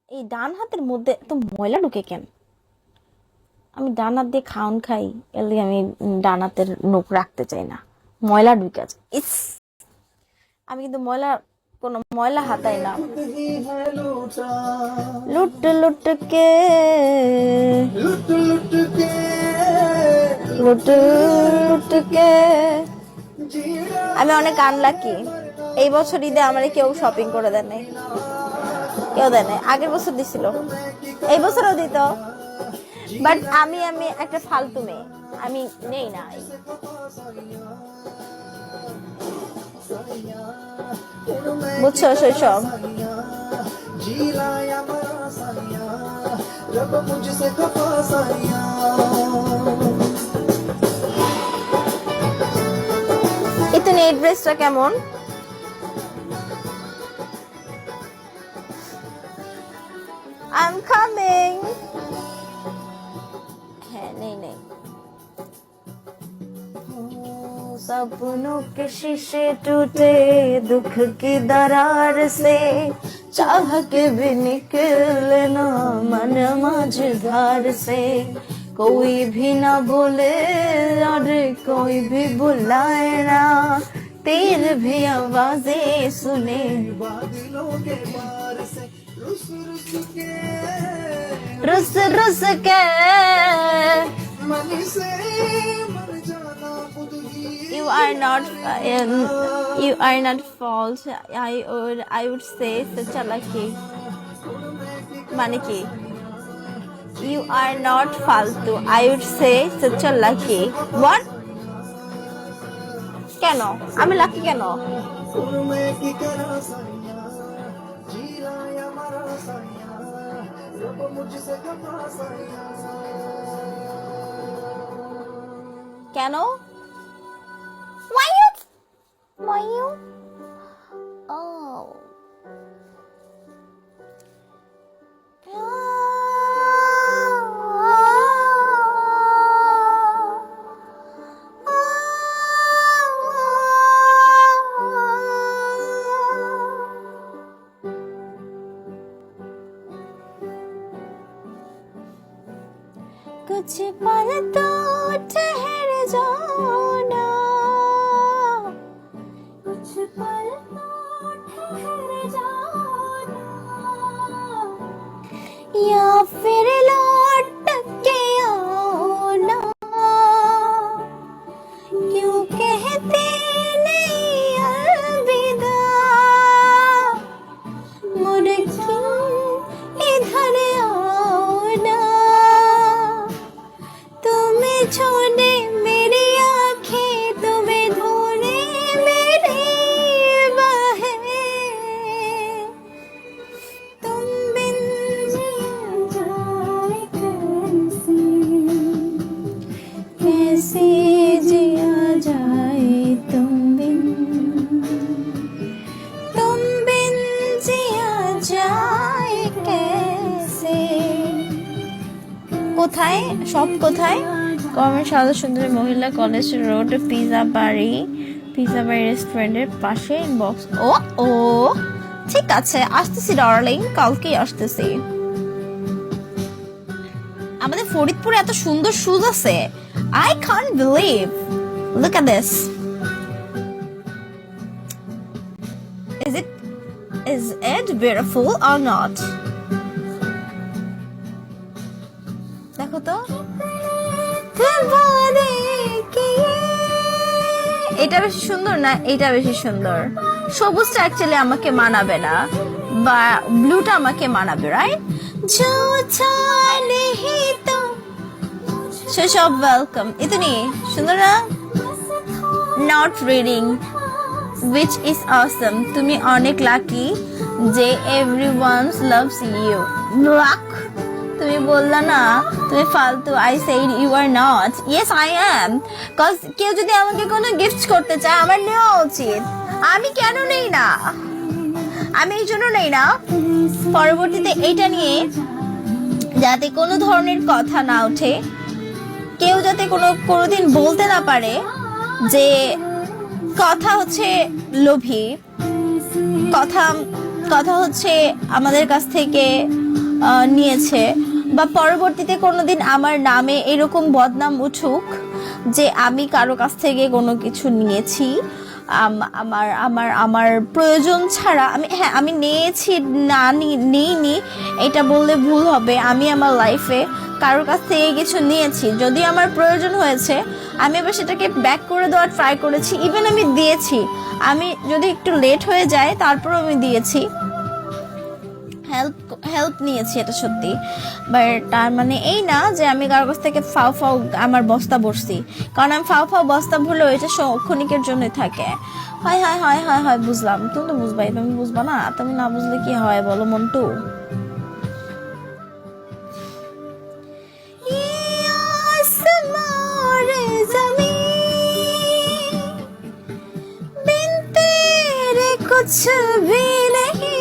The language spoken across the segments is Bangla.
এই ডান হাতের মধ্যে এত ময়লা ঢুকে কেন? আমি ডান হাত দিয়ে খাওন খাই, এর লিগে আমি ডান হাতের নখ রাখতে চাই না, ময়লা ঢুকে আছে। ইস, আমি কিন্তু কোনো ময়লা হাতাই না। লুট লুট কে লুট লুট কে। আমি অনেক আনলাকি, এই বছর ঈদে আমার কেউ শপিং করে দেয় নাই, কেউ দেয় নাই। আগের বছর দিছিল, এই বছরও দিত, বাট আমি একটা ফালতু মেয়ে, আমি নেই না। বুঝছো শৈশব? ইতনি এই ড্রেসটা কেমন? I'm coming. है नहीं नहीं। सपनों के शीशे टूटे दुख की दरार से, चाह के भी निकले ना मन मझधार से। कोई भी ना बोले और कोई भी बुलाए ना, तेर भी आवाजें सुने बादलों के पार से। रुस रुस के you are not false. I would say such a lucky মানে কি? You are not ফালতু, I would say such a lucky. What? কেন আমি লাকি কেন? কেন? Why you? Oh. कुछ पल तो ठहर जाओ ना, कुछ पल तो ठहर जाओ ना, या फिर लौट के आओ ना। क्यों कहते नहीं अलविदा, मुड़ क्यों इधर आओ ना। तुम्हें छोड़े मेरी आंखें, तुम्हें धोने मेरी बाहें, तुम बिन जिया जाए कैसे जिया जाए, तुम बिन जिया जाए कैसे। কোথায় সব কোথায়? কমেন্ট সাদা সুন্দরী মহিলা কলেজ রোড পিজা বাড়ি রেস্টুরেন্টের পাশে ইনবক্স। ও ঠিক আছে, আসতেছি ডার্লিং, কালকেই আসতেছি। আমাদের ফরিদপুরে এত সুন্দর শুজ আছে, I can't believe. Look at this. Is it beautiful or not? দেখো তো, এটা বেশি সুন্দর না এটা বেশি সুন্দর? সবুজটা অ্যাকচুয়ালি আমাকে মানাবে না, বা ব্লুটা আমাকে মানাবে, রাইট? সব ওয়েলকাম। ইতনি সুন্দর না? Not reading which is awesome. তুমি অনেক লাকি যে everyone loves you. লাক তুমি বললা না তুমি ফালতু, I said you are not. Yes I am, cause কেউ যদি আমাকে কোনো গিফট করতে চায় আমার নেওয়া উচিত। আমি কেন নেই না? আমি এই জন্য নেই না পরবর্তীতে এইটা নিয়ে যাতে কোনো ধরনের কথা না ওঠে, কেউ যাতে কোনোদিন বলতে না পারে যে কথা হচ্ছে লোভী, কথা কথা হচ্ছে আমাদের কাছ থেকে নিয়েছে, বা পরবর্তীতে কোনোদিন আমার নামে এরকম বদনাম উঠুক যে আমি কারো কাছ থেকে কোনো কিছু নিয়েছি আমার আমার আমার প্রয়োজন ছাড়া। আমি নিয়েছি না নিইনি এটা বললে ভুল হবে। আমি আমার লাইফে কারোর কাছ থেকে কিছু নিয়েছি, যদি আমার প্রয়োজন হয়েছে আমি আবার সেটাকে ব্যাক করে দেওয়ার ট্রাই করেছি, ইভেন আমি দিয়েছি। আমি যদি একটু লেট হয়ে যায় তারপরও আমি দিয়েছি, হেল্প নিয়েছি, এটা সত্যি। বাট তার মানে এই না যে আমি কারোর কাছ থেকে ফাও আমার বস্তা ভরছি। কারণ আমি ফাও বস্তা ভরলে ওইটা ক্ষণিকের জন্যই থাকে। হয় হয় হয় হয় হয় বুঝলাম, তুমি তো বুঝবাই, তুমি বুঝবা না? তুমি না বুঝলে কি হয় বলো মন্টু? कुछ भी नहीं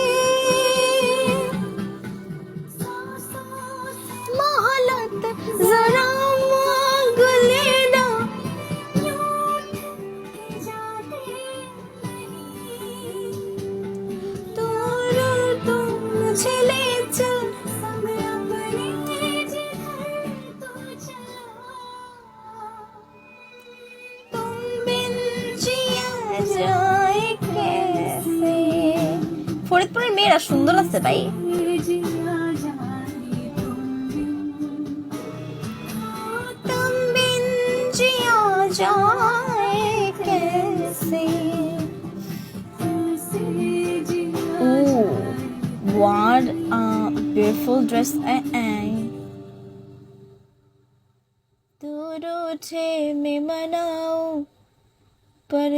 मोहलत जरा मांग लेना तू मुझे ले चल तुम बिन जिया जाए कैसे। ফরিদপুরের মেয়েরা সুন্দর আছে ভাই। तुम बिन जिया जाए कैसे। Ooh, what a beautiful dress. दूर उठे में मनाओ पर